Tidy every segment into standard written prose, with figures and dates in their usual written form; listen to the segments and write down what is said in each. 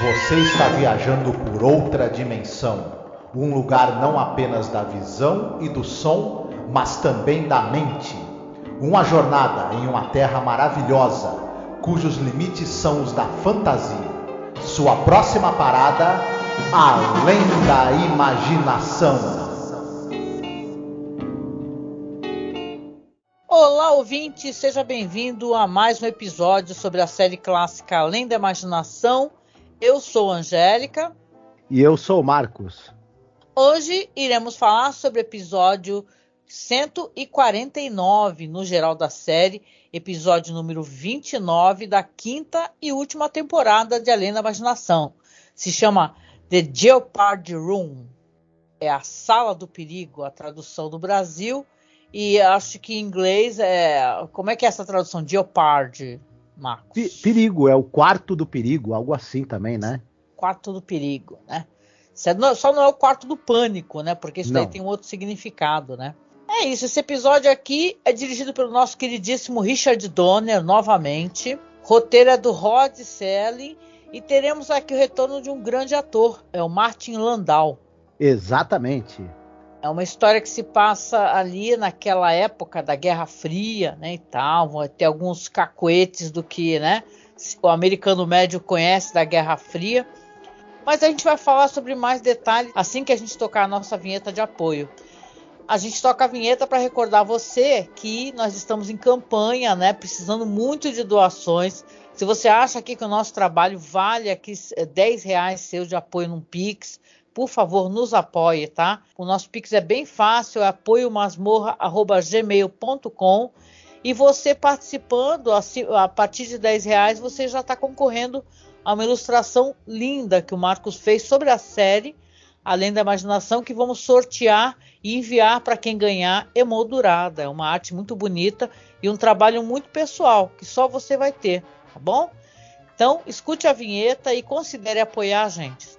Você está viajando por outra dimensão, um lugar não apenas da visão e do som, mas também da mente. Uma jornada em uma terra maravilhosa, cujos limites são os da fantasia. Sua próxima parada, além da imaginação. Olá, ouvinte, seja bem-vindo a mais um episódio sobre a série clássica Além da Imaginação. Eu sou Angélica. E eu sou o Marcos. Hoje iremos falar sobre o episódio 149, no geral da série, episódio número 29 da quinta e última temporada de Além da Imaginação. Se chama The Jeopardy Room. É a Sala do Perigo, a tradução do Brasil. E acho que em inglês como é que é essa tradução? Jeopardy, Marcos? Perigo, é o quarto do perigo, algo assim também, né? Quarto do perigo, né? Só não é o quarto do pânico, né? Porque isso daí tem um outro significado, né? É isso, esse episódio aqui é dirigido pelo nosso queridíssimo Richard Donner, novamente. Roteiro é do Rod Serling. E teremos aqui o retorno de um grande ator, é o Martin Landau. Exatamente. É uma história que se passa ali naquela época da Guerra Fria, né, e tal. Vai ter alguns cacoetes do que, né, o americano médio conhece da Guerra Fria. Mas a gente vai falar sobre mais detalhes assim que a gente tocar a nossa vinheta de apoio. A gente toca a vinheta para recordar você que nós estamos em campanha, né, precisando muito de doações. Se você acha aqui que o nosso trabalho vale aqui R$10 seu de apoio num Pix, por favor, nos apoie, tá? O nosso Pix é bem fácil, é apoiomasmorra@gmail.com. E você participando, a partir de R$10, você já está concorrendo a uma ilustração linda que o Marcos fez sobre a série Além da Imaginação, que vamos sortear e enviar para quem ganhar emoldurada. É uma arte muito bonita e um trabalho muito pessoal, que só você vai ter, tá bom? Então, escute a vinheta e considere apoiar a gente.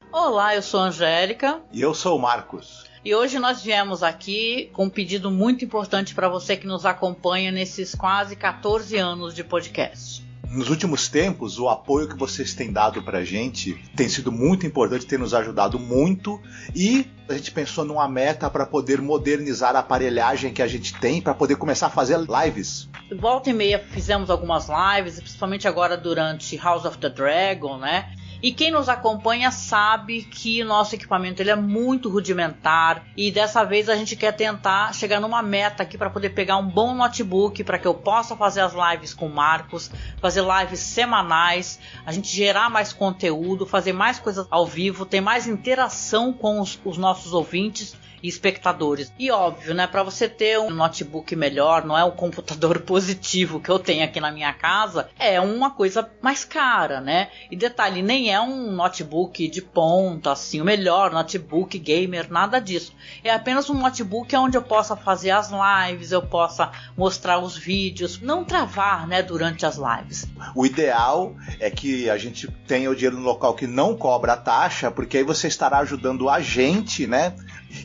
Olá, eu sou a Angélica. E eu sou o Marcos. E hoje nós viemos aqui com um pedido muito importante para você que nos acompanha nesses quase 14 anos de podcast. Nos últimos tempos, o apoio que vocês têm dado pra gente tem sido muito importante, tem nos ajudado muito, e a gente pensou numa meta para poder modernizar a aparelhagem que a gente tem, para poder começar a fazer lives. Volta e meia fizemos algumas lives, principalmente agora durante House of the Dragon, né? E quem nos acompanha sabe que nosso equipamento ele é muito rudimentar e dessa vez a gente quer tentar chegar numa meta aqui para poder pegar um bom notebook para que eu possa fazer as lives com o Marcos, fazer lives semanais, a gente gerar mais conteúdo, fazer mais coisas ao vivo, ter mais interação com os nossos ouvintes e espectadores. E óbvio, né, para você ter um notebook melhor, não é o computador positivo que eu tenho aqui na minha casa, é uma coisa mais cara, né? E detalhe, nem é um notebook de ponta, assim, o melhor notebook gamer, nada disso. É apenas um notebook onde eu possa fazer as lives, eu possa mostrar os vídeos, não travar, né, durante as lives. O ideal é que a gente tenha o dinheiro no local que não cobra a taxa, porque aí você estará ajudando a gente, né?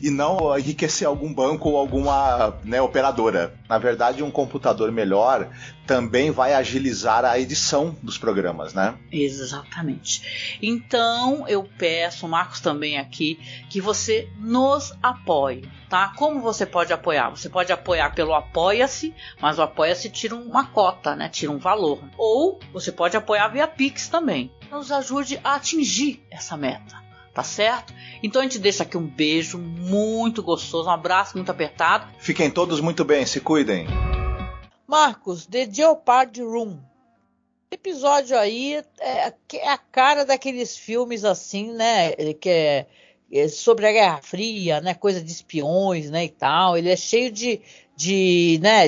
E não enriquecer algum banco ou alguma, né, operadora. Na verdade, um computador melhor também vai agilizar a edição dos programas, né? Exatamente. Então, eu peço, o Marcos também aqui, que você nos apoie, tá? Como você pode apoiar? Você pode apoiar pelo Apoia-se, mas o Apoia-se tira uma cota, né? Tira um valor. Ou você pode apoiar via Pix também. Nos ajude a atingir essa meta. Tá certo? Então a gente deixa aqui um beijo muito gostoso, um abraço muito apertado. Fiquem todos muito bem, se cuidem. Marcos, The Jeopardy Room. Episódio aí é a cara daqueles filmes assim, né? Que é sobre a Guerra Fria, né? Coisa de espiões, né? E tal. Ele é cheio de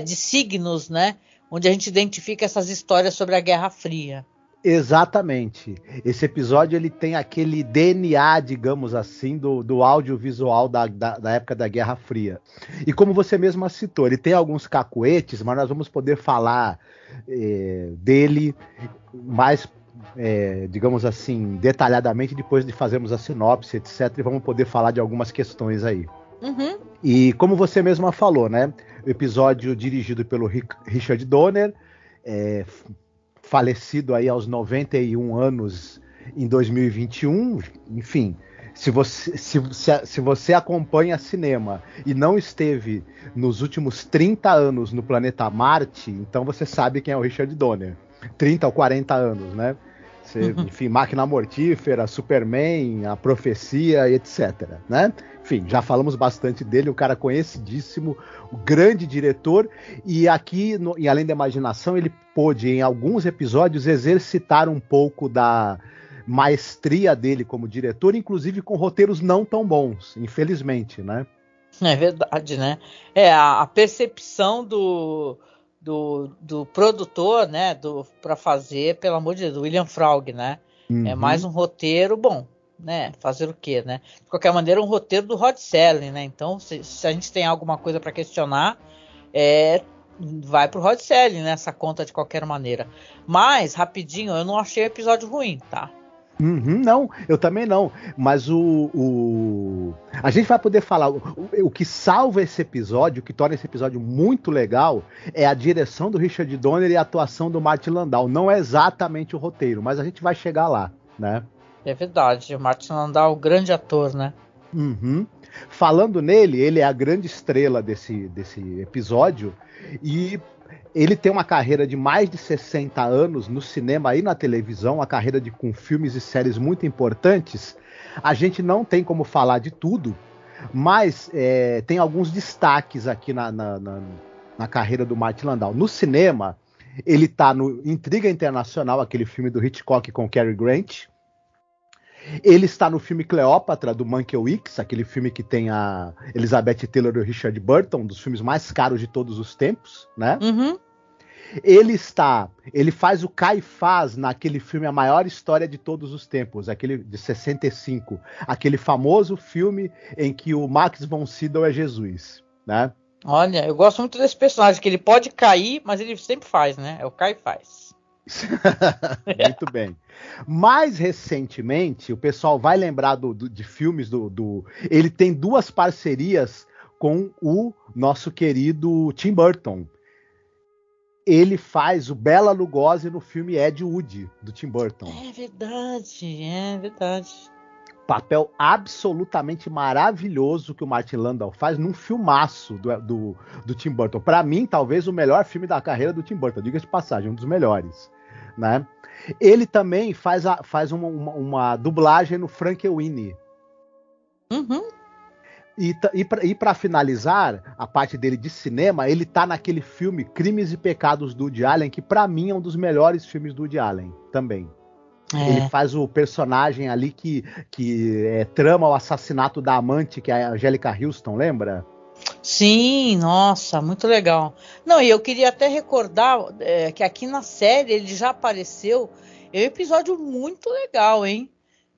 signos, né? Onde a gente identifica essas histórias sobre a Guerra Fria. Exatamente. Esse episódio ele tem aquele DNA, digamos assim, do audiovisual da época da Guerra Fria. E como você mesma citou, ele tem alguns cacuetes, mas nós vamos poder falar dele mais, digamos assim, detalhadamente depois de fazermos a sinopse, etc. E vamos poder falar de algumas questões aí. Uhum. E como você mesma falou, né? O episódio dirigido pelo Richard Donner, falecido aí aos 91 anos em 2021, enfim, se você acompanha cinema e não esteve nos últimos 30 anos no planeta Marte, então você sabe quem é o Richard Donner. 30 ou 40 anos, né? Enfim, Máquina Mortífera, Superman, A Profecia, etc, né? Enfim, já falamos bastante dele, um cara conhecidíssimo, um grande diretor, e aqui, em Além da Imaginação, ele pôde, em alguns episódios, exercitar um pouco da maestria dele como diretor, inclusive com roteiros não tão bons, infelizmente, né? É verdade, né? A percepção do produtor, né, para fazer, pelo amor de Deus, do William Fraug, né? Uhum. É mais um roteiro bom, né? Fazer o quê, né? De qualquer maneira, um roteiro do Rod Serling, né? Então, se a gente tem alguma coisa para questionar, vai pro Rod Serling nessa conta de qualquer maneira. Mas, rapidinho, eu não achei o episódio ruim, tá? Não, eu também não. Mas a gente vai poder falar. O que salva esse episódio, o que torna esse episódio muito legal, é a direção do Richard Donner e a atuação do Martin Landau. Não é exatamente o roteiro, mas a gente vai chegar lá, né? É verdade, o Martin Landau, grande ator, né? Uhum. Falando nele, ele é a grande estrela desse episódio e ele tem uma carreira de mais de 60 anos no cinema e na televisão, uma carreira com filmes e séries muito importantes. A gente não tem como falar de tudo, mas tem alguns destaques aqui na carreira do Martin Landau. No cinema, ele está no Intriga Internacional, aquele filme do Hitchcock com Cary Grant. Ele está no filme Cleópatra, do Mankiewicz, aquele filme que tem a Elizabeth Taylor e o Richard Burton, um dos filmes mais caros de todos os tempos, né? Uhum. Ele faz o Caifás naquele filme A Maior História de Todos os Tempos, aquele de 65, aquele famoso filme em que o Max von Sydow é Jesus, né? Olha, eu gosto muito desse personagem, que ele pode cair, mas ele sempre faz, né? É o Caifás. Muito bem. Mais recentemente, o pessoal vai lembrar de filmes ele tem duas parcerias com o nosso querido Tim Burton. Ele faz o Bela Lugosi no filme Ed Wood, do Tim Burton. É verdade. Papel absolutamente maravilhoso que o Martin Landau faz num filmaço do Tim Burton. Para mim, talvez o melhor filme da carreira do Tim Burton, diga-se de passagem, um dos melhores, né? Ele também faz uma dublagem no Frankenweenie. Uhum. E para finalizar a parte dele de cinema, ele tá naquele filme Crimes e Pecados do Woody Allen, que para mim é um dos melhores filmes do Woody Allen também. Ele faz o personagem ali que trama o assassinato da amante, que é a Angélica Houston, lembra? Sim, nossa, muito legal. Não, e eu queria até recordar que aqui na série ele já apareceu. É um episódio muito legal, hein?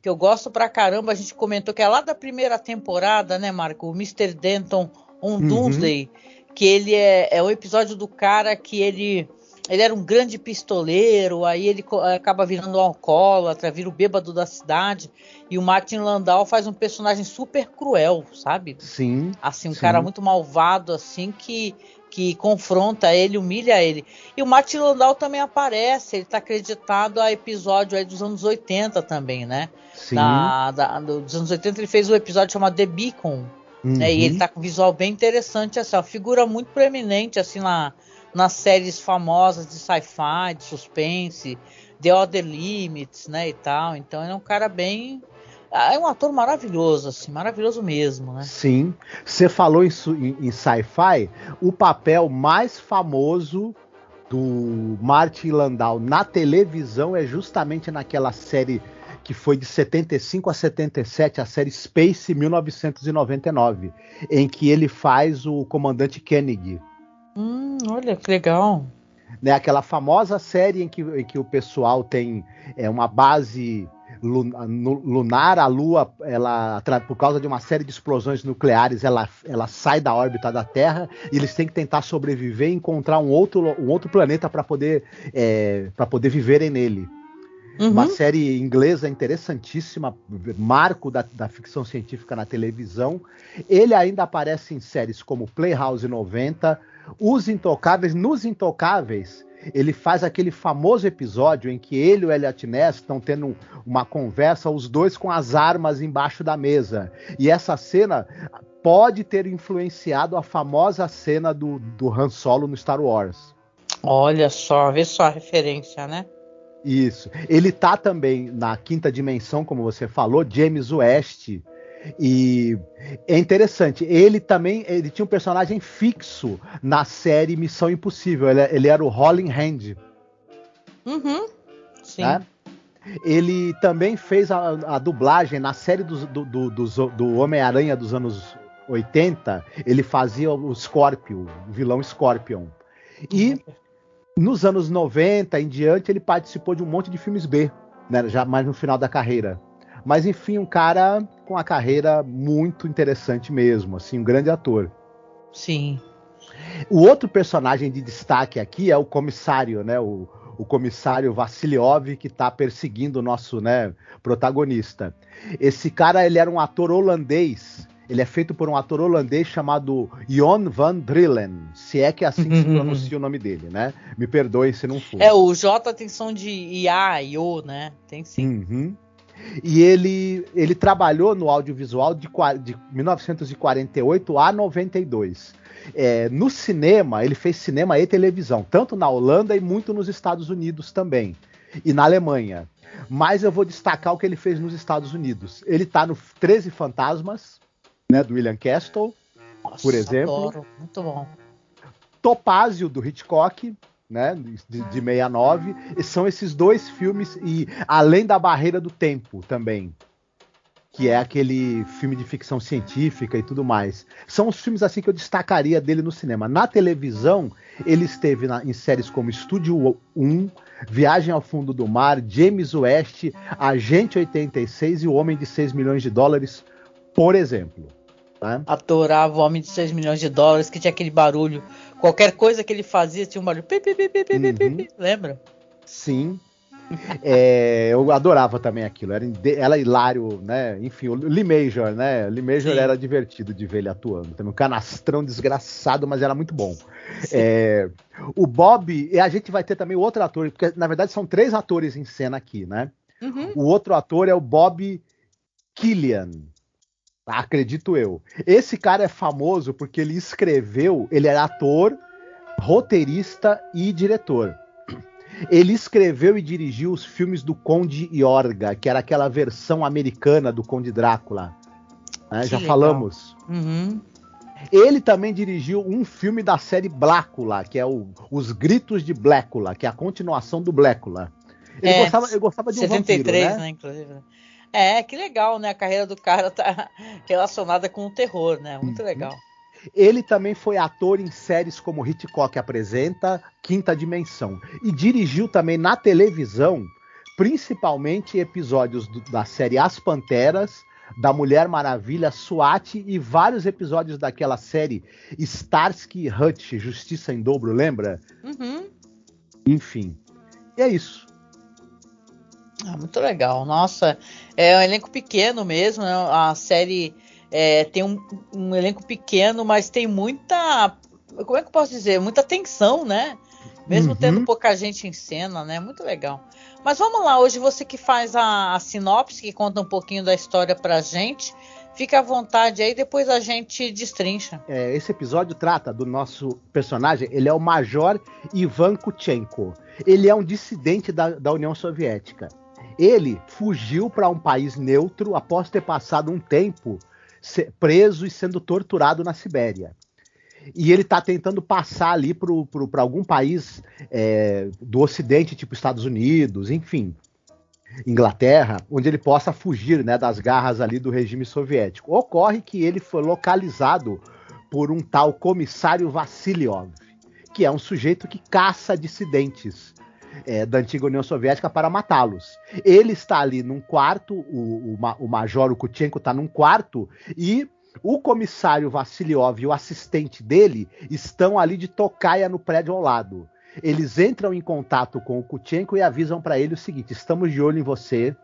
Que eu gosto pra caramba. A gente comentou que é lá da primeira temporada, né, Marco? O Mr. Denton on Doomsday. Que ele é um episódio do cara que ele era um grande pistoleiro, aí ele acaba virando um alcoólatra, vira o bêbado da cidade, e o Martin Landau faz um personagem super cruel, sabe? Sim. Assim, um cara muito malvado, assim, que confronta ele, humilha ele. E o Martin Landau também aparece, ele tá acreditado a episódio aí dos anos 80 também, né? Sim. Dos anos 80 ele fez um episódio chamado The Beacon, né? E ele tá com um visual bem interessante, assim, uma figura muito proeminente, assim, nas séries famosas de sci-fi, de suspense, The Other Limits, né, e tal. Então ele é um cara bem... É um ator maravilhoso, assim, maravilhoso mesmo, né? Sim. Você falou em sci-fi, o papel mais famoso do Martin Landau na televisão é justamente naquela série que foi de 75 a 77, a série Space 1999, em que ele faz o comandante Koenig. Olha que legal. Né, aquela famosa série em que o pessoal tem uma base lunar, a Lua, por causa de uma série de explosões nucleares, ela sai da órbita da Terra e eles têm que tentar sobreviver e encontrar um outro planeta para poder viverem nele. Uma série inglesa interessantíssima, marco da ficção científica na televisão. Ele ainda aparece em séries como Playhouse 90, Os Intocáveis. Nos Intocáveis, ele faz aquele famoso episódio em que ele e o Eliot Ness estão tendo uma conversa, os dois com as armas embaixo da mesa. E essa cena pode ter influenciado a famosa cena do Han Solo no Star Wars. Olha só, vê só a referência, né? Isso. Ele tá também na Quinta Dimensão, como você falou, James West. E é interessante, ele tinha um personagem fixo na série Missão Impossível. Ele era o Holling Hand. Sim. Né? Ele também fez a dublagem na série do Homem-Aranha dos anos 80. Ele fazia o Scorpion, o vilão Scorpion. E nos anos 90 em diante, ele participou de um monte de filmes B, né, já mais no final da carreira. Mas, enfim, um cara com uma carreira muito interessante mesmo, assim, um grande ator. Sim. O outro personagem de destaque aqui é o comissário, né, o comissário Vassiliov, que está perseguindo o nosso, né, protagonista. Esse cara, ele era um ator holandês. Ele é feito por um ator holandês chamado Jon van Drillen, se é que é assim que se pronuncia o nome dele, né? Me perdoem se não for. O J tem som de IA, IO, né? Tem sim. E ele trabalhou no audiovisual de 1948 a 92. No cinema, ele fez cinema e televisão, tanto na Holanda e muito nos Estados Unidos também, e na Alemanha. Mas eu vou destacar o que ele fez nos Estados Unidos. Ele está no 13 Fantasmas, né, do William Castle, por exemplo. Adoro. Muito bom. Topázio, do Hitchcock, né, de 69. E são esses dois filmes, e Além da Barreira do Tempo também, que é aquele filme de ficção científica e tudo mais. São os filmes assim que eu destacaria dele no cinema. Na televisão, ele esteve em séries como Estúdio 1, Viagem ao Fundo do Mar, James West, Agente 86 e O Homem de 6 milhões de dólares, por exemplo. Tá? Adorava o Homem de 6 milhões de dólares, que tinha aquele barulho. Qualquer coisa que ele fazia tinha um barulho. Lembra? Sim. Eu adorava também aquilo. Era hilário, né? Enfim, o Lee Major, né? Lee Major era divertido de ver ele atuando. Também um canastrão desgraçado, mas era muito bom. O Bob, e a gente vai ter também outro ator, porque na verdade são 3 atores em cena aqui, né? O outro ator é o Bob Killian. Acredito eu. Esse cara é famoso porque ele era ator, roteirista e diretor. Ele escreveu e dirigiu os filmes do Conde Yorga, que era aquela versão americana do Conde Drácula. Né? Já legal. Falamos. Ele também dirigiu um filme da série Blácula, que é Os Gritos de Blácula, que é a continuação do Blácula. Ele gostava de um 73, vampiro, né, inclusive. Que legal, né? A carreira do cara tá relacionada com o terror, né? Muito legal. Ele também foi ator em séries como Hitchcock Apresenta, Quinta Dimensão. E dirigiu também na televisão, principalmente episódios da série As Panteras, da Mulher Maravilha, SWAT e vários episódios daquela série Starsky e Hutch, Justiça em Dobro, lembra? Enfim, é isso. Muito legal. Nossa, é um elenco pequeno mesmo, né? A série tem um elenco pequeno, mas tem muita... Como é que eu posso dizer? Muita tensão, né? Mesmo tendo pouca gente em cena, né? Muito legal. Mas vamos lá, hoje você que faz a sinopse, que conta um pouquinho da história pra gente. Fica à vontade aí, depois a gente destrincha. Esse episódio trata do nosso personagem, ele é o Major Ivan Kuchenko. Ele é um dissidente da União Soviética. Ele fugiu para um país neutro após ter passado um tempo preso e sendo torturado na Sibéria. E ele está tentando passar ali para algum país do Ocidente, tipo Estados Unidos, enfim, Inglaterra, onde ele possa fugir, né, das garras ali do regime soviético. Ocorre que ele foi localizado por um tal comissário Vassiliov, que é um sujeito que caça dissidentes da antiga União Soviética para matá-los. Ele está ali num quarto, o Major Kuchenko está num quarto, e o comissário Vassiliov e o assistente dele estão ali de tocaia no prédio ao lado. Eles entram em contato com o Kuchenko e avisam para ele o seguinte: estamos de olho em você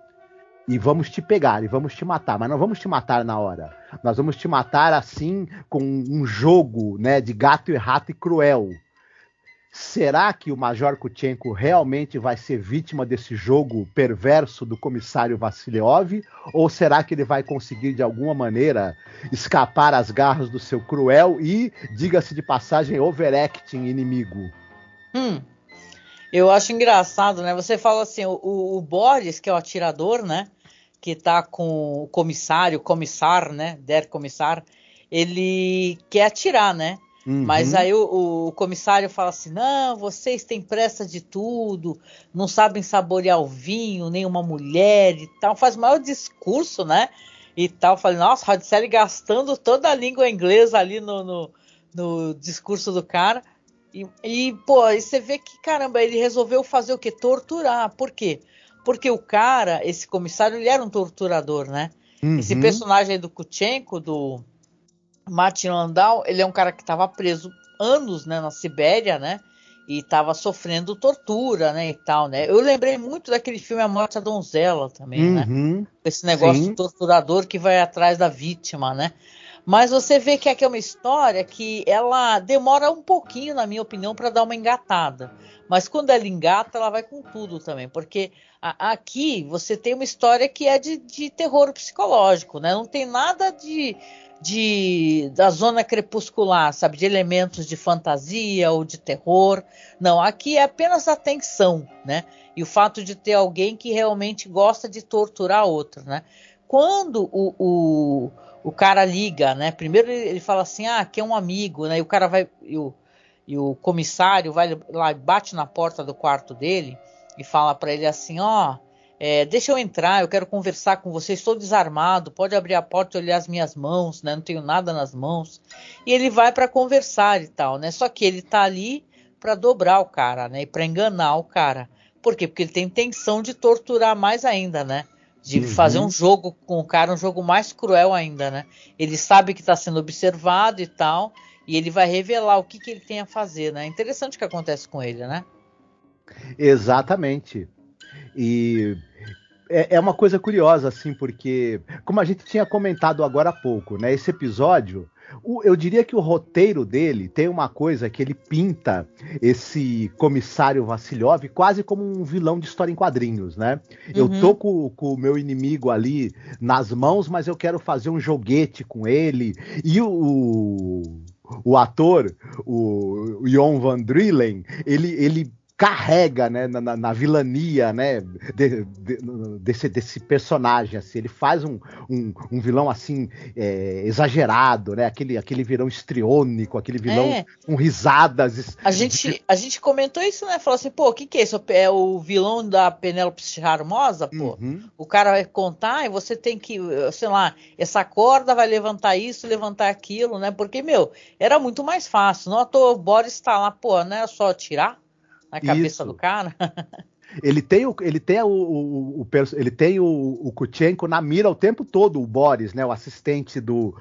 e vamos te pegar e vamos te matar, mas não vamos te matar na hora. Nós vamos te matar assim, com um jogo, né, de gato e rato e cruel. Será que o Major Kutchenko realmente vai ser vítima desse jogo perverso do comissário Vassiliov? Ou será que ele vai conseguir, de alguma maneira, escapar às garras do seu cruel e, diga-se de passagem, overacting inimigo? Eu acho engraçado, né? Você fala assim, o Boris, que é o atirador, né? Que tá com o comissar, né? Der Commissar, ele quer atirar, né? Mas aí o comissário fala assim, não, vocês têm pressa de tudo, não sabem saborear o vinho, nem uma mulher e tal, faz o maior discurso, né, e tal. Falei, nossa, Rodicelli gastando toda a língua inglesa ali no discurso do cara, pô, aí você vê que, caramba, ele resolveu fazer o quê? Torturar. Por quê? Porque o cara, esse comissário, ele era um torturador, né, esse personagem do Kutchenko, do Martin Landau, ele é um cara que estava preso anos, né, na Sibéria, né, e estava sofrendo tortura, né, e tal, né. Eu lembrei muito daquele filme A Morte da Donzela também, né, esse negócio do torturador que vai atrás da vítima, né. Mas você vê que aqui é uma história que ela demora um pouquinho, na minha opinião, para dar uma engatada. Mas quando ela engata, ela vai com tudo também, porque aqui você tem uma história que é de terror psicológico, né, não tem nada da zona crepuscular, sabe, de elementos de fantasia ou de terror. Não, aqui é apenas a tensão, né? E o fato de ter alguém que realmente gosta de torturar outro, né? Quando o cara liga, né? Primeiro ele fala assim, que é um amigo, né? E o cara vai, e o comissário vai lá e bate na porta do quarto dele e fala para ele assim, deixa eu entrar, eu quero conversar com você, estou desarmado, pode abrir a porta e olhar as minhas mãos, né? Não tenho nada nas mãos. E ele vai para conversar e tal, né? Só que ele tá ali para dobrar o cara, né? E para enganar o cara. Por quê? Porque ele tem intenção de torturar mais ainda, né? De fazer um jogo com o cara, um jogo mais cruel ainda, né? Ele sabe que está sendo observado e tal, e ele vai revelar o que ele tem a fazer, né? É interessante o que acontece com ele, né? Exatamente. E é uma coisa curiosa, assim, porque, como a gente tinha comentado agora há pouco, né? Esse episódio, eu diria que o roteiro dele tem uma coisa que ele pinta esse comissário Vassiliov quase como um vilão de história em quadrinhos, né? Eu tô com o meu inimigo ali nas mãos, mas eu quero fazer um joguete com ele. E o ator, o Jon Van Drillen, ele carrega, né, na vilania, né, desse personagem, assim. Ele faz um vilão assim exagerado, né, aquele vilão estriônico, aquele vilão com risadas. A gente comentou isso, né, falou assim, pô, o que é isso? É o vilão da Penélope Charmosa, pô? O cara vai contar e você tem que, sei lá, essa corda vai levantar isso, levantar aquilo, né, porque, era muito mais fácil, não à toa o Boris tá lá, pô, não é só tirar na cabeça do cara. Ele tem o Kutchenko na mira o tempo todo, o Boris, né, o assistente do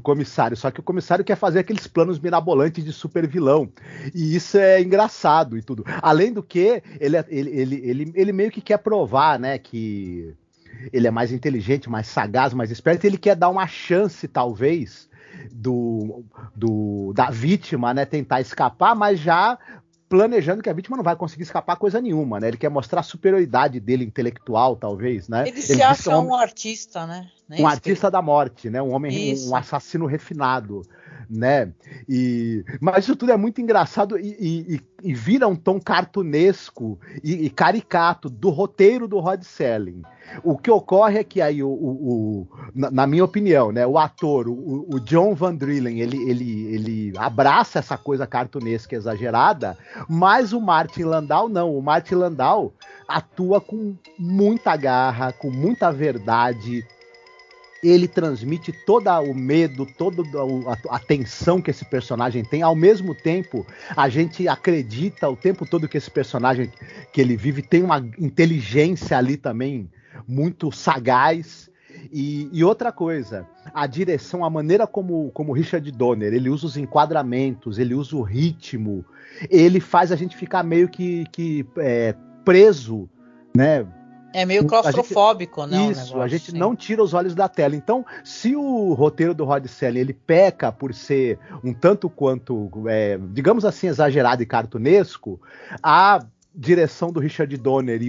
comissário. Só que o comissário quer fazer aqueles planos mirabolantes de super vilão. E isso é engraçado e tudo. Além do que, ele meio que quer provar, né, que ele é mais inteligente, mais sagaz, mais esperto. Ele quer dar uma chance, talvez, da vítima, né, tentar escapar, mas já planejando que a vítima não vai conseguir escapar coisa nenhuma, né? Ele quer mostrar a superioridade dele intelectual, talvez, né? Ele se acha um artista, né? Um artista da morte, né? Um homem, um assassino refinado, né? Mas isso tudo é muito engraçado e vira um tom cartunesco e caricato do roteiro do Rod Serling. O que ocorre é que aí, na minha opinião, né, o ator, o Jon Van Drillen, ele abraça essa coisa cartunesca exagerada, mas o Martin Landau não. O Martin Landau atua com muita garra, com muita verdade. Ele transmite todo o medo, toda a tensão que esse personagem tem. Ao mesmo tempo, a gente acredita o tempo todo que esse personagem que ele vive tem uma inteligência ali também muito sagaz. E outra coisa, a direção, a maneira como Richard Donner, ele usa os enquadramentos, ele usa o ritmo, ele faz a gente ficar meio que preso, né? É meio claustrofóbico, né? Isso, a gente não tira os olhos da tela. Então, se o roteiro do Rod Serling ele peca por ser um tanto quanto, digamos assim, exagerado e cartunesco, a direção do Richard Donner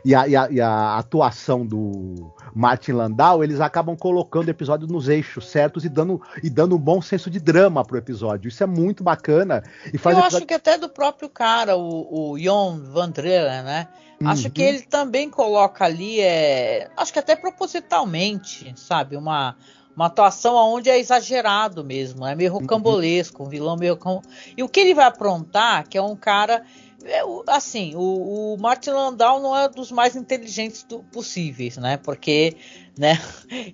e a atuação do Martin Landau, eles acabam colocando o episódio nos eixos certos e dando um bom senso de drama pro episódio. Isso é muito bacana. E faz acho que até do próprio cara, o Jon Van Drellen, né? Acho que ele também coloca ali, acho que até propositalmente, sabe? Uma atuação onde é exagerado mesmo, é meio rocambolesco, um vilão meio... E o que ele vai aprontar, que é um cara... Assim, o Martin Landau não é dos mais inteligentes possíveis, né? Porque, né?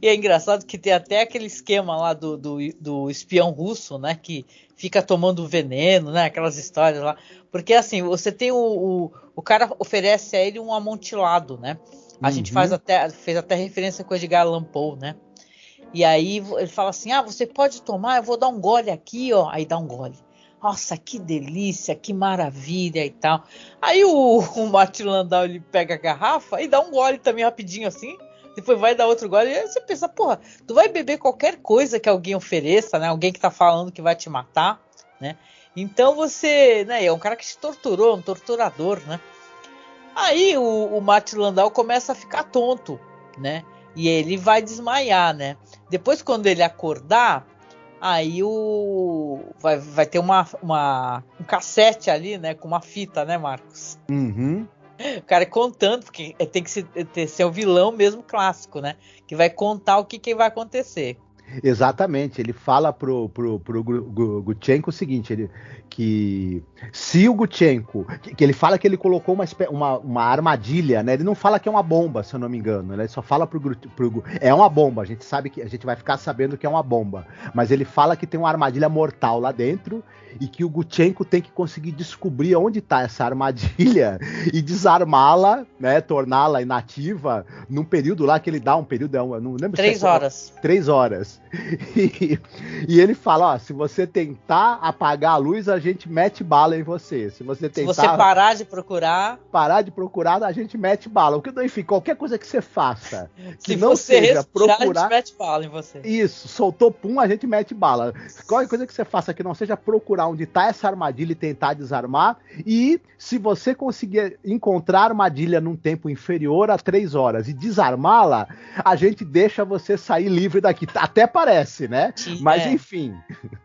E é engraçado que tem até aquele esquema lá do espião russo, né? Que fica tomando veneno, né? Aquelas histórias lá. Porque, assim, você tem o cara oferece a ele um amontilado, né? A gente fez até referência com o Edgar Allan Poe, né? E aí ele fala assim, você pode tomar, eu vou dar um gole aqui, ó. Aí dá um gole. Nossa, que delícia, que maravilha e tal. Aí o Martin Landau, ele pega a garrafa e dá um gole também rapidinho assim. Depois vai dar outro gole. E aí você pensa, porra, tu vai beber qualquer coisa que alguém ofereça, né? Alguém que tá falando que vai te matar, né? Então você, né? É um cara que te torturou, um torturador, né? Aí o Martin Landau começa a ficar tonto, né? E ele vai desmaiar, né? Depois, quando ele acordar, aí vai ter um cassete ali, né? Com uma fita, né, Marcos? O cara contando, porque tem que ser o vilão mesmo clássico, né? Que vai contar o que vai acontecer. Exatamente, ele fala pro Gutchenko o seguinte, que se o Gutchenko, que ele fala que ele colocou uma armadilha, né? Ele não fala que é uma bomba, se eu não me engano, ele só fala é uma bomba, a gente sabe que a gente vai ficar sabendo que é uma bomba, mas ele fala que tem uma armadilha mortal lá dentro e que o Gutchenko tem que conseguir descobrir onde está essa armadilha e desarmá-la, né? Torná-la inativa num período lá que ele dá não lembro 3 horas. 3 horas. E ele fala, se você tentar apagar a luz, a gente mete bala em você. Se você parar de procurar, a gente mete bala. Enfim, qualquer coisa que você faça, que se não você seja procurar, a gente mete bala em você. Isso, soltou pum, a gente mete bala. Qualquer coisa que você faça que não seja procurar onde está essa armadilha e tentar desarmar. E se você conseguir encontrar a armadilha num tempo inferior a 3 horas e desarmá-la, a gente deixa você sair livre daqui. Até parece, né? Mas enfim.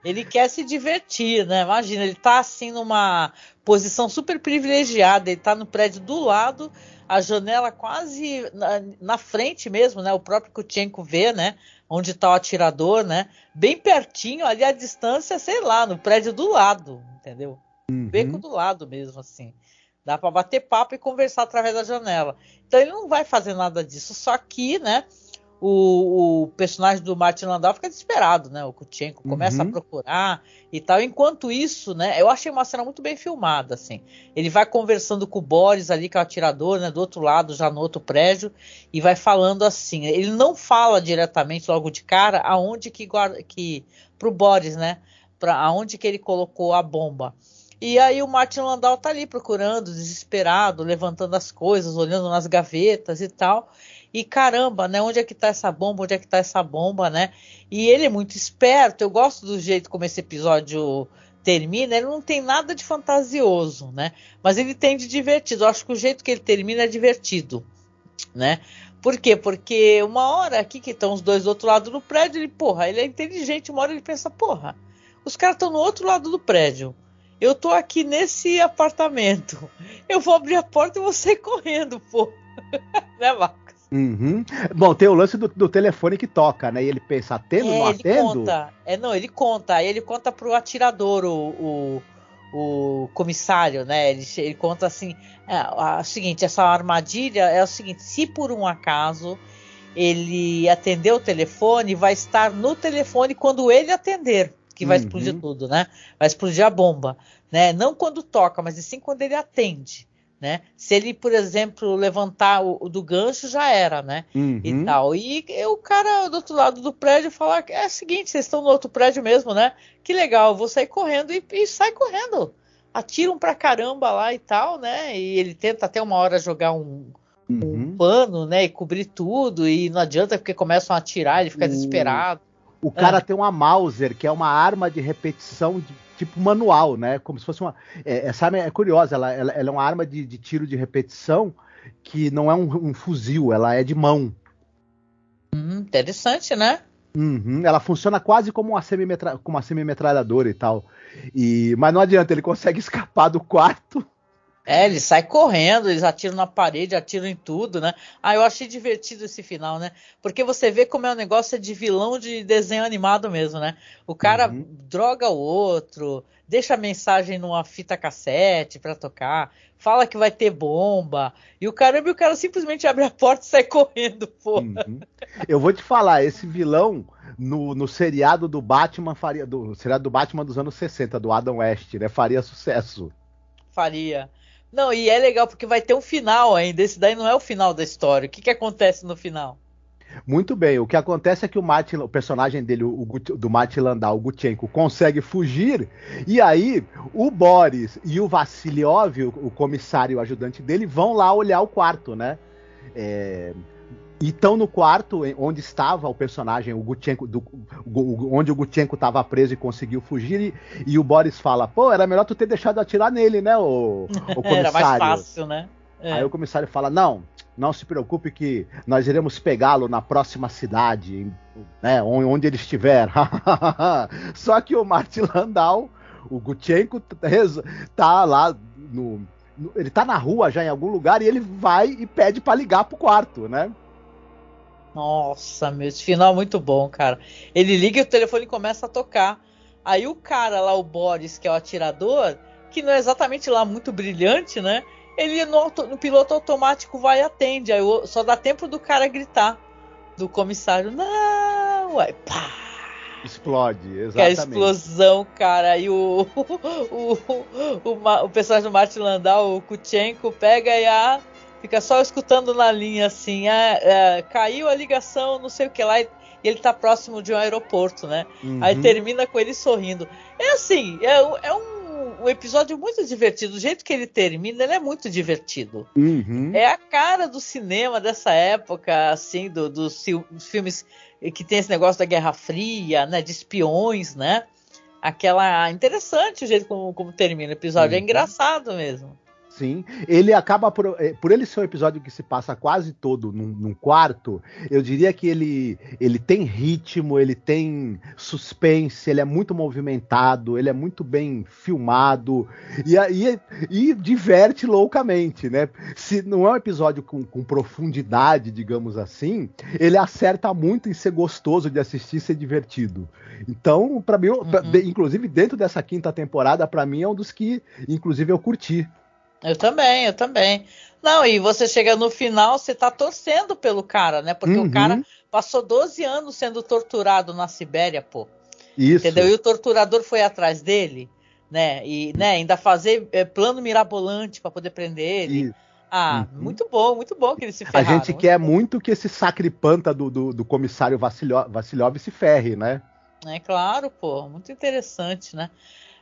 Ele quer se divertir, né? Imagina, ele tá assim numa posição super privilegiada, ele tá no prédio do lado, a janela quase na frente mesmo, né? O próprio Gutchenko vê, né? Onde tá o atirador, né? Bem pertinho, ali à distância, sei lá, no prédio do lado, entendeu? Beco do lado mesmo, assim. Dá para bater papo e conversar através da janela. Então ele não vai fazer nada disso, só que, né? O personagem do Martin Landau fica desesperado, né? O Gutchenko começa a procurar e tal. Enquanto isso, né? Eu achei uma cena muito bem filmada, assim. Ele vai conversando com o Boris ali, que é o atirador, né? Do outro lado, já no outro prédio, e vai falando assim. Ele não fala diretamente logo de cara aonde pro Boris, né? Aonde que ele colocou a bomba. E aí o Martin Landau tá ali procurando, desesperado, levantando as coisas, olhando nas gavetas e tal. E caramba, né? Onde é que tá essa bomba? Onde é que tá essa bomba, né? E ele é muito esperto. Eu gosto do jeito como esse episódio termina. Ele não tem nada de fantasioso, né? Mas ele tem de divertido. Eu acho que o jeito que ele termina é divertido, né? Por quê? Porque uma hora aqui que estão os dois do outro lado do prédio, ele é inteligente. Uma hora ele pensa, os caras estão no outro lado do prédio. Eu tô aqui nesse apartamento. Eu vou abrir a porta e vou sair correndo, né, Marcos? Bom, tem o lance do telefone que toca, né? E ele pensa, atendo, não atendo? Ele conta. Aí ele conta pro atirador, o comissário, né? Ele conta assim, o seguinte, essa armadilha é o seguinte, se por um acaso ele atender o telefone, vai estar no telefone quando ele atender, que vai explodir tudo, né? Vai explodir a bomba, né? Não quando toca, mas sim quando ele atende. Né? Se ele, por exemplo, levantar o do gancho, já era, né? E tal. E o cara do outro lado do prédio fala, é o seguinte, vocês estão no outro prédio mesmo, né? Que legal, eu vou sair correndo e sai correndo. Atiram pra caramba lá e tal, né? E ele tenta até uma hora jogar um pano, né, e cobrir tudo, e não adianta porque começam a atirar, ele fica desesperado. O cara tem uma Mauser, que é uma arma de repetição tipo manual, né? Como se fosse uma... essa arma é curiosa, ela é uma arma de tiro de repetição que não é um fuzil, ela é de mão. Interessante, né? Ela funciona quase como uma semi-metralhadora e tal. Mas não adianta, ele consegue escapar do quarto. Ele sai correndo, eles atiram na parede, atiram em tudo, né? Eu achei divertido esse final, né? Porque você vê como é um negócio de vilão de desenho animado mesmo, né? O cara droga o outro, deixa a mensagem numa fita cassete pra tocar, fala que vai ter bomba, e o cara simplesmente abre a porta e sai correndo, pô. Eu vou te falar, esse vilão no seriado do Batman seriado do Batman dos anos 60, do Adam West, né? Faria sucesso. Faria. Não, e é legal porque vai ter um final ainda. Esse daí não é o final da história. O que acontece no final? Muito bem. O que acontece é que o personagem dele, do Martin Landau, o Gutchenko, consegue fugir. E aí o Boris e o Vassiliov, o comissário ajudante dele, vão lá olhar o quarto, né? E estão no quarto onde estava o personagem, o Gutchenko, onde o Gutchenko estava preso e conseguiu fugir, e o Boris fala, pô, era melhor tu ter deixado atirar nele, né, o comissário. Era mais fácil, né? Aí o comissário fala, não se preocupe que nós iremos pegá-lo na próxima cidade, né, onde ele estiver. Só que o Martin Landau, o Gutchenko, tá lá ele tá na rua já em algum lugar e ele vai e pede para ligar pro quarto, né? Nossa, esse final é muito bom, cara. Ele liga e o telefone começa a tocar. Aí o cara lá, o Boris, que é o atirador, que não é exatamente lá muito brilhante, né? Ele no piloto automático vai e atende. Aí só dá tempo do cara gritar. Do comissário, não! Aí pá! Explode, exatamente. Que é a explosão, cara. Aí o personagem do Martin Landau, o Gutchenko, pega e fica só escutando na linha assim, caiu a ligação, não sei o que lá, e ele tá próximo de um aeroporto, né? Aí termina com ele sorrindo. É assim, é um episódio muito divertido. Do jeito que ele termina, ele é muito divertido. É a cara do cinema dessa época, assim, dos filmes que tem esse negócio da Guerra Fria, né? De espiões, né? Interessante o jeito como termina o episódio. É engraçado mesmo. Sim, ele acaba por ele ser um episódio que se passa quase todo num quarto, eu diria que ele tem ritmo, ele tem suspense, ele é muito movimentado, ele é muito bem filmado e diverte loucamente, né? Se não é um episódio com profundidade, digamos assim, ele acerta muito em ser gostoso de assistir e ser divertido. Então, para mim, inclusive dentro dessa quinta temporada, para mim é um dos que, inclusive, eu curti. Eu também. Não, e você chega no final, você tá torcendo pelo cara, né? Porque o cara passou 12 anos sendo torturado na Sibéria, pô. Isso. Entendeu? E o torturador foi atrás dele, né? E ainda fazer plano mirabolante para poder prender ele. Isso. Muito bom que eles se ferraram. A gente quer muito que esse sacripanta do comissário Vassiliov se ferre, né? É claro, pô. Muito interessante, né?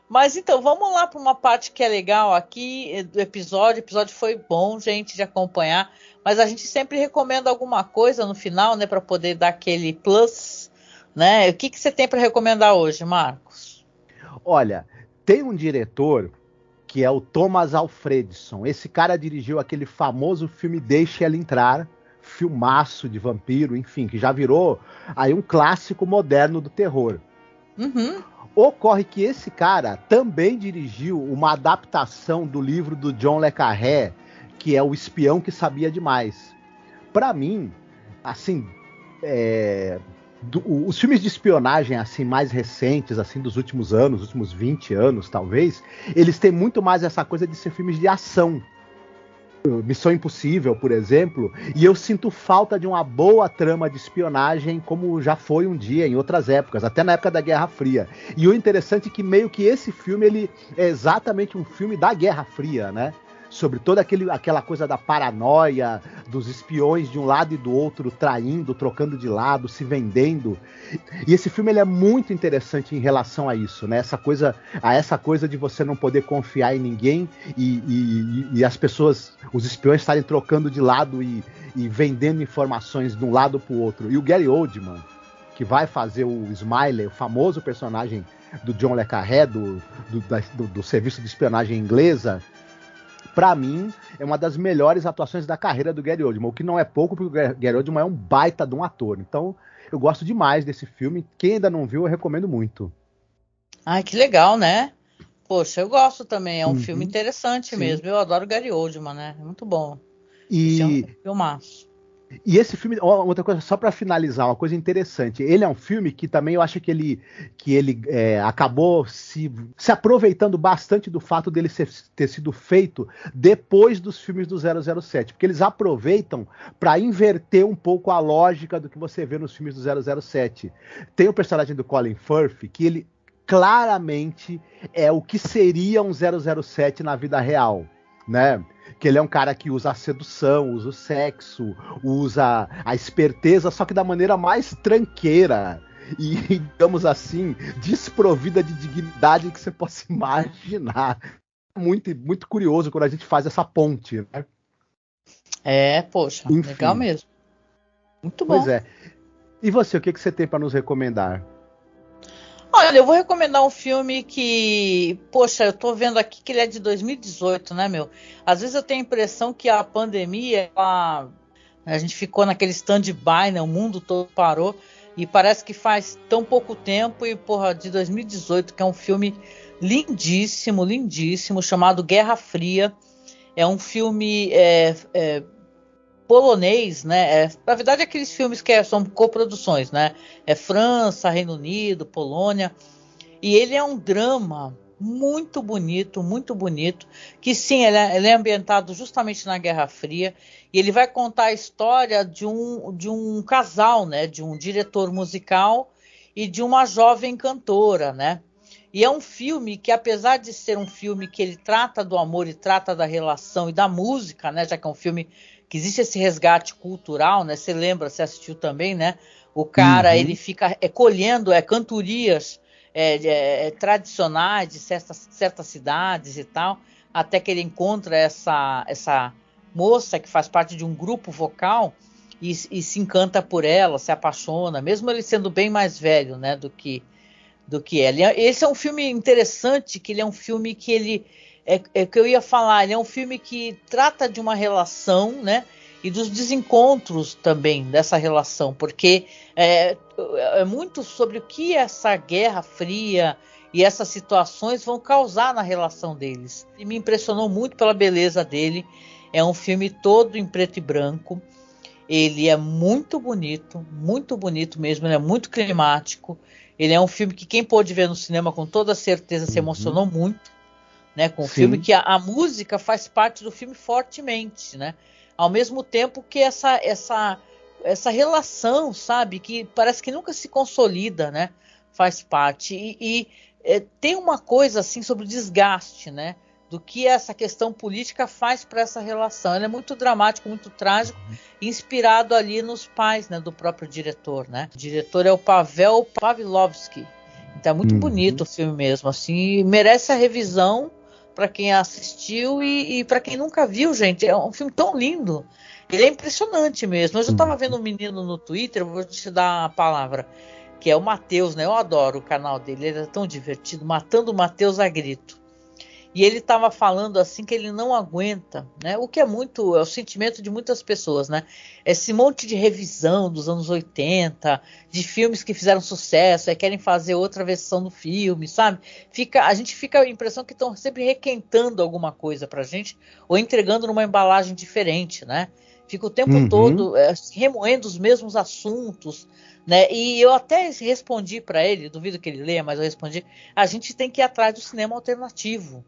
Mas então, vamos lá para uma parte que é legal aqui do episódio. O episódio foi bom, gente, de acompanhar. Mas a gente sempre recomenda alguma coisa no final, né? Para poder dar aquele plus, né? O que você tem para recomendar hoje, Marcos? Olha, tem um diretor que é o Thomas Alfredson. Esse cara dirigiu aquele famoso filme Deixe Ela Entrar, filmaço de vampiro, enfim, que já virou aí um clássico moderno do terror. Ocorre que esse cara também dirigiu uma adaptação do livro do John le Carré, que é O Espião que Sabia Demais. Para mim, assim, os filmes de espionagem assim mais recentes, assim dos últimos anos, últimos 20 anos talvez, eles têm muito mais essa coisa de ser filmes de ação. Missão Impossível, por exemplo, e eu sinto falta de uma boa trama de espionagem como já foi um dia em outras épocas, até na época da Guerra Fria. E o interessante é que meio que esse filme ele é exatamente um filme da Guerra Fria, né? sobre toda aquela coisa da paranoia, dos espiões de um lado e do outro traindo, trocando de lado, se vendendo. E esse filme ele é muito interessante em relação a isso, né? Essa coisa de você não poder confiar em ninguém e as pessoas, os espiões estarem trocando de lado e vendendo informações de um lado para o outro. E o Gary Oldman, que vai fazer o Smiley, o famoso personagem do John le Carré, do serviço de espionagem inglesa, pra mim, é uma das melhores atuações da carreira do Gary Oldman, o que não é pouco, porque o Gary Oldman é um baita de um ator. Então, eu gosto demais desse filme. Quem ainda não viu, eu recomendo muito. Ai, que legal, né? Poxa, eu gosto também. É um filme interessante mesmo. Eu adoro o Gary Oldman, né? É muito bom. Esse é um filmaço. E esse filme, outra coisa, só para finalizar, uma coisa interessante, ele é um filme que também eu acho que ele acabou se aproveitando bastante do fato dele ter sido feito depois dos filmes do 007, porque eles aproveitam para inverter um pouco a lógica do que você vê nos filmes do 007. Tem o personagem do Colin Firth, que ele claramente é o que seria um 007 na vida real, né? Que ele é um cara que usa a sedução, usa o sexo, usa a esperteza, só que da maneira mais tranqueira e, digamos assim, desprovida de dignidade que você possa imaginar. Muito, muito curioso quando a gente faz essa ponte, né? Poxa, enfim. Legal mesmo. Muito bom. Pois é. E você, o que você tem para nos recomendar? Olha, eu vou recomendar um filme que, poxa, eu tô vendo aqui que ele é de 2018, né, meu? Às vezes eu tenho a impressão que a pandemia, a gente ficou naquele stand-by, né? O mundo todo parou e parece que faz tão pouco tempo e, porra, de 2018, que é um filme lindíssimo, lindíssimo, chamado Guerra Fria. É um filme polonês, né? Na verdade, aqueles filmes que são coproduções, né? É França, Reino Unido, Polônia. E ele é um drama muito bonito, que sim, ele é ambientado justamente na Guerra Fria. E ele vai contar a história de um casal, né? De um diretor musical e de uma jovem cantora, né? E é um filme que, apesar de ser um filme que ele trata do amor e trata da relação e da música, né? Já que é um filme que existe esse resgate cultural, né? Você lembra, você assistiu também, né? O cara, ele fica colhendo cantorias tradicionais de certas cidades e tal, até que ele encontra essa moça que faz parte de um grupo vocal e se encanta por ela, se apaixona, mesmo ele sendo bem mais velho, né, do que ela. Esse é um filme interessante, que ele é um filme que ele que eu ia falar, ele é um filme que trata de uma relação, né, e dos desencontros também dessa relação, porque é muito sobre o que essa Guerra Fria e essas situações vão causar na relação deles. E me impressionou muito pela beleza dele. É um filme todo em preto e branco. Ele é muito bonito mesmo, ele é muito climático. Ele é um filme que quem pôde ver no cinema com toda certeza se emocionou muito, né, com o filme, que a música faz parte do filme fortemente, né? Ao mesmo tempo que essa relação, sabe, que parece que nunca se consolida, né, faz parte. E tem uma coisa assim sobre o desgaste, né, do que essa questão política faz para essa relação. Ele é muito dramático, muito trágico, inspirado ali nos pais, né, do próprio diretor, né? O diretor é o Pavel Pawlikowski. Então é muito bonito o filme mesmo, assim, merece a revisão para quem assistiu e para quem nunca viu, gente. É um filme tão lindo. Ele é impressionante mesmo. Eu já estava vendo um menino no Twitter, vou te dar a palavra, que é o Matheus, né? Eu adoro o canal dele, ele é tão divertido, Matando o Matheus a Grito. E ele estava falando assim que ele não aguenta, né? O que é o sentimento de muitas pessoas, né? Esse monte de revisão dos anos 80, de filmes que fizeram sucesso, querem fazer outra versão do filme, sabe? A gente fica a impressão que estão sempre requentando alguma coisa pra gente, ou entregando numa embalagem diferente, né? Fica o tempo todo remoendo os mesmos assuntos, né? E eu até respondi para ele, duvido que ele leia, mas eu respondi: a gente tem que ir atrás do cinema alternativo.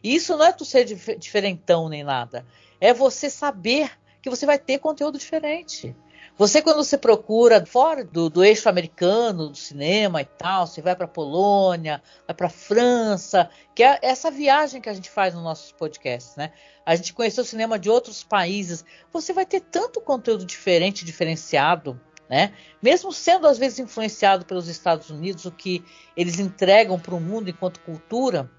E isso não é tu ser diferentão nem nada. É você saber que você vai ter conteúdo diferente. Quando você procura fora do eixo americano, do cinema e tal, você vai para Polônia, vai para França, que é essa viagem que a gente faz nos nossos podcasts, né? A gente conheceu o cinema de outros países. Você vai ter tanto conteúdo diferente, diferenciado, né? Mesmo sendo às vezes influenciado pelos Estados Unidos, o que eles entregam para o mundo enquanto cultura,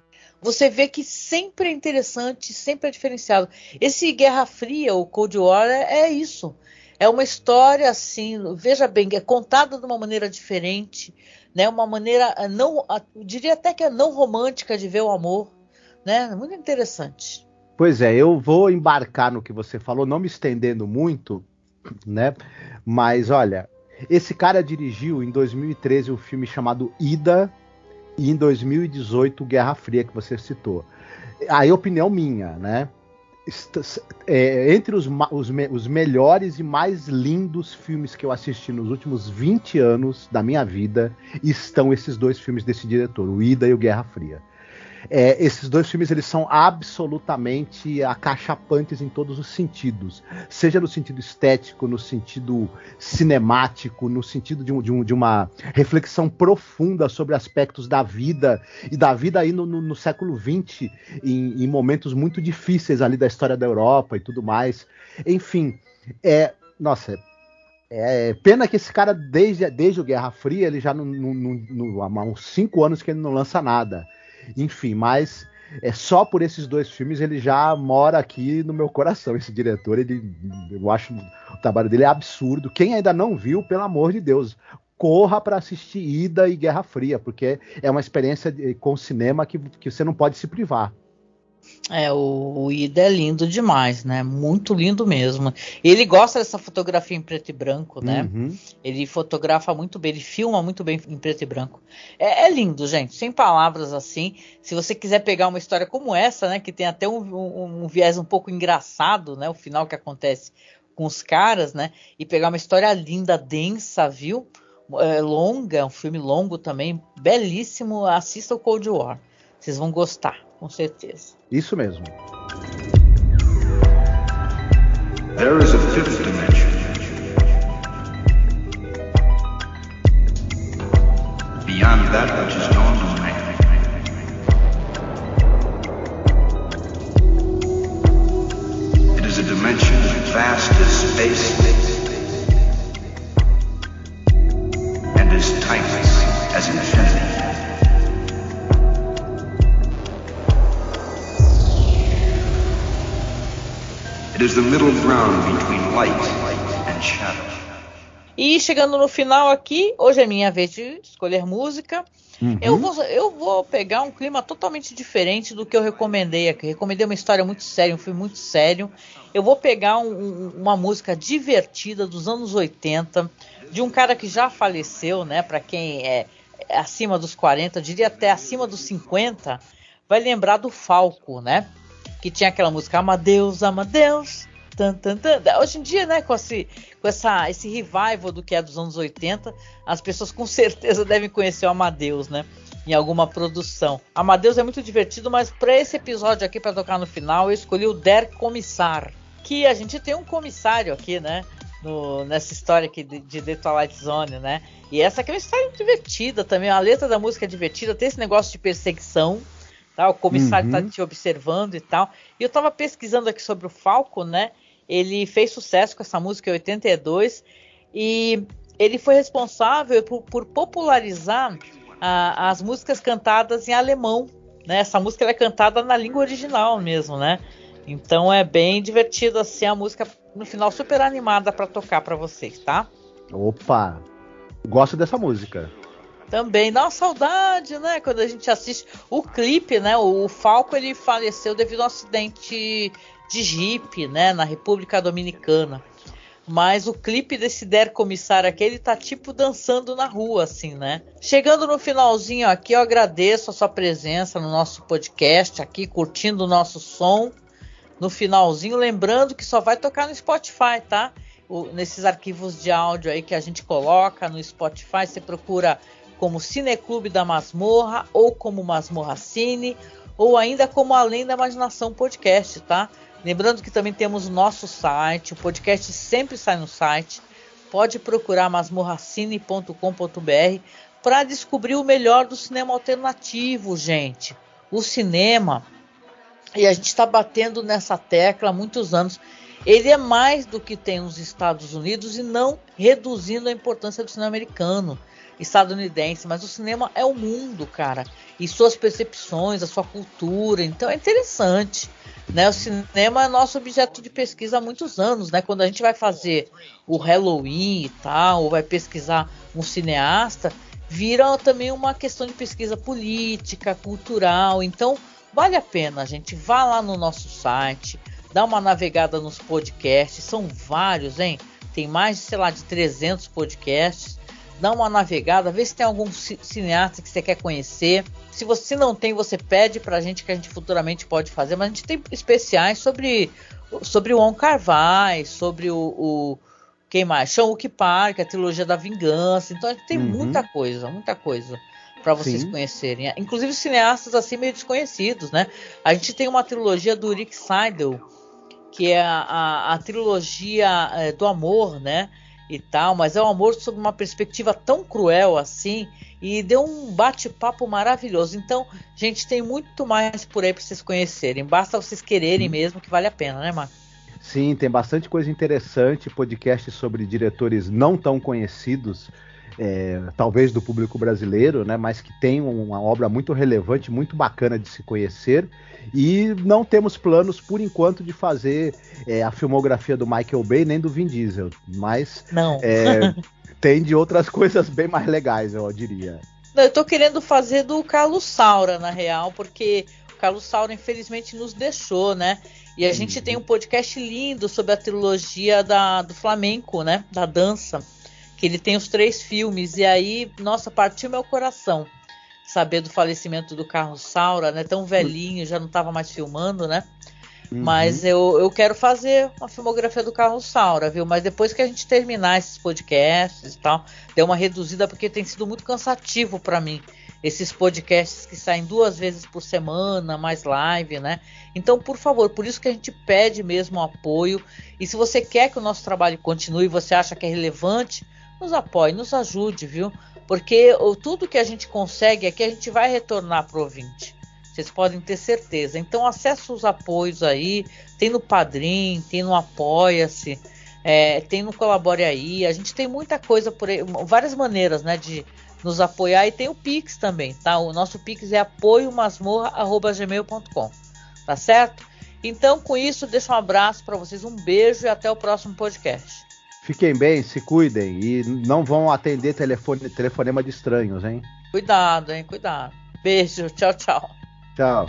você vê que sempre é interessante, sempre é diferenciado. Esse Guerra Fria, o Cold War, é isso. É uma história assim, veja bem, é contada de uma maneira diferente, né? Uma maneira não, eu diria até que é não romântica de ver o amor, né? Muito interessante. Pois é, eu vou embarcar no que você falou, não me estendendo muito, né? Mas olha, esse cara dirigiu em 2013 um filme chamado Ida e em 2018 Guerra Fria, que você citou. Aí, opinião minha, né? Entre os melhores e mais lindos filmes que eu assisti nos últimos 20 anos da minha vida estão esses dois filmes desse diretor, o Ida e o Guerra Fria. Esses dois filmes, eles são absolutamente acachapantes em todos os sentidos, seja no sentido estético, no sentido cinemático, no sentido de uma reflexão profunda sobre aspectos da vida, e da vida aí no século XX, em momentos muito difíceis ali da história da Europa e tudo mais. Enfim, nossa, pena que esse cara, desde o Guerra Fria, ele já há uns 5 anos que ele não lança nada. Enfim, mas só por esses dois filmes ele já mora aqui no meu coração, esse diretor. Eu acho o trabalho dele é absurdo. Quem ainda não viu, pelo amor de Deus, corra para assistir Ida e Guerra Fria, porque é uma experiência com cinema que você não pode se privar. O Ida é lindo demais, né? Muito lindo mesmo. Ele gosta dessa fotografia em preto e branco, né? Uhum. Ele fotografa muito bem, ele filma muito bem em preto e branco. É lindo, gente, sem palavras assim. Se você quiser pegar uma história como essa, né? Que tem até um viés um pouco engraçado, né? O final que acontece com os caras, né? E pegar uma história linda, densa, viu? Longa, um filme longo também, belíssimo. Assista o Cold War. Vocês vão gostar, com certeza. Isso mesmo. There is a fifth dimension. Beyond that which is known to man. It is a dimension vast as space and as timeless as infinity. It is the middle ground between light and shadow. E chegando no final aqui, hoje é minha vez de escolher música. Uhum. Eu vou pegar um clima totalmente diferente do que eu recomendei aqui. Recomendei uma história muito séria, um filme muito sério. Eu vou pegar uma música divertida dos anos 80, de um cara que já faleceu, né? Para quem é acima dos 40, eu diria até acima dos 50, vai lembrar do Falco, né? Que tinha aquela música Amadeus, Amadeus. Tan, tan, tan. Hoje em dia, né, com esse revival do que é dos anos 80, as pessoas com certeza devem conhecer o Amadeus, né, em alguma produção. Amadeus é muito divertido, mas para esse episódio aqui, para tocar no final, eu escolhi o Der Kommissar, que a gente tem um comissário aqui, né, nessa história aqui de The Twilight Zone, né, e essa aqui é uma história muito divertida também, a letra da música é divertida, tem esse negócio de perseguição, tá? O comissário tá te observando e tal, e eu tava pesquisando aqui sobre o Falco, né. Ele fez sucesso com essa música em 82 e ele foi responsável por popularizar as músicas cantadas em alemão, né? Essa música ela é cantada na língua original mesmo, né? Então é bem divertido assim, a música no final super animada para tocar para vocês, tá? Opa, gosto dessa música. Também dá uma saudade, né? Quando a gente assiste o clipe, né? O Falco ele faleceu devido a um acidente de jipe, né, na República Dominicana. Mas o clipe desse Der Kommissar aqui, ele tá tipo dançando na rua, assim, né? Chegando no finalzinho aqui, eu agradeço a sua presença no nosso podcast aqui, curtindo o nosso som. No finalzinho, lembrando que só vai tocar no Spotify, tá? Nesses arquivos de áudio aí que a gente coloca no Spotify, você procura como Cineclube da Masmorra, ou como Masmorra Cine, ou ainda como Além da Imaginação Podcast, tá? Lembrando que também temos o nosso site, o podcast sempre sai no site, pode procurar masmorracine.com.br para descobrir o melhor do cinema alternativo, gente. O cinema, e a gente está batendo nessa tecla há muitos anos, ele é mais do que tem nos Estados Unidos e não reduzindo a importância do cinema americano, estadunidense, mas o cinema é o mundo, cara, e suas percepções, a sua cultura, então é interessante, né? O cinema é nosso objeto de pesquisa há muitos anos, né? Quando a gente vai fazer o Halloween e tal, ou vai pesquisar um cineasta, vira também uma questão de pesquisa política, cultural, então vale a pena, gente, vá lá no nosso site, dá uma navegada nos podcasts, são vários, hein? Tem mais, sei lá, de 300 podcasts. Dá uma navegada, vê se tem algum cineasta que você quer conhecer. Se você não tem, você pede pra gente, que a gente futuramente pode fazer. Mas a gente tem especiais sobre o Wong Kar-wai, sobre o quem mais? Chan-wook Park, a trilogia da vingança. Então a gente tem muita coisa para vocês conhecerem. Inclusive cineastas assim meio desconhecidos, né? A gente tem uma trilogia do Rick Seidel, que é a trilogia do amor, né? E tal, mas é um amor sob uma perspectiva tão cruel assim, e deu um bate-papo maravilhoso. Então, gente, tem muito mais por aí para vocês conhecerem. Basta vocês quererem mesmo, que vale a pena, né, Marco? Sim, tem bastante coisa interessante, podcast sobre diretores não tão conhecidos, talvez do público brasileiro, né, mas que tem uma obra muito relevante, muito bacana de se conhecer. E não temos planos, por enquanto, de fazer a filmografia do Michael Bay nem do Vin Diesel, mas não. Tem de outras coisas bem mais legais, eu diria. Não, eu tô querendo fazer do Carlos Saura, na real, porque o Carlos Saura, infelizmente, nos deixou, né? E a gente tem um podcast lindo sobre a trilogia do flamenco, né? Da dança, que ele tem os 3 filmes, e aí, nossa, partiu meu coração saber do falecimento do Carlos Saura, né? Tão velhinho, já não estava mais filmando, né? Mas eu quero fazer uma filmografia do Carlos Saura, viu? Mas depois que a gente terminar esses podcasts e tal, deu uma reduzida, porque tem sido muito cansativo para mim. Esses podcasts que saem 2 vezes por semana, mais live, né? Então, por favor, por isso que a gente pede mesmo apoio. E se você quer que o nosso trabalho continue e você acha que é relevante, nos apoie, nos ajude, viu? Porque tudo que a gente consegue aqui, a gente vai retornar para o ouvinte. Vocês podem ter certeza. Então, acesse os apoios aí. Tem no Padrim, tem no Apoia-se, tem no Colabore Aí. A gente tem muita coisa por aí, várias maneiras, né, de nos apoiar. E tem o Pix também, tá? O nosso Pix é apoiomasmorra@gmail.com. Tá certo? Então, com isso, deixo um abraço para vocês. Um beijo e até o próximo podcast. Fiquem bem, se cuidem e não vão atender telefonema de estranhos, hein? Cuidado, hein? Cuidado. Beijo. Tchau, tchau. Tchau.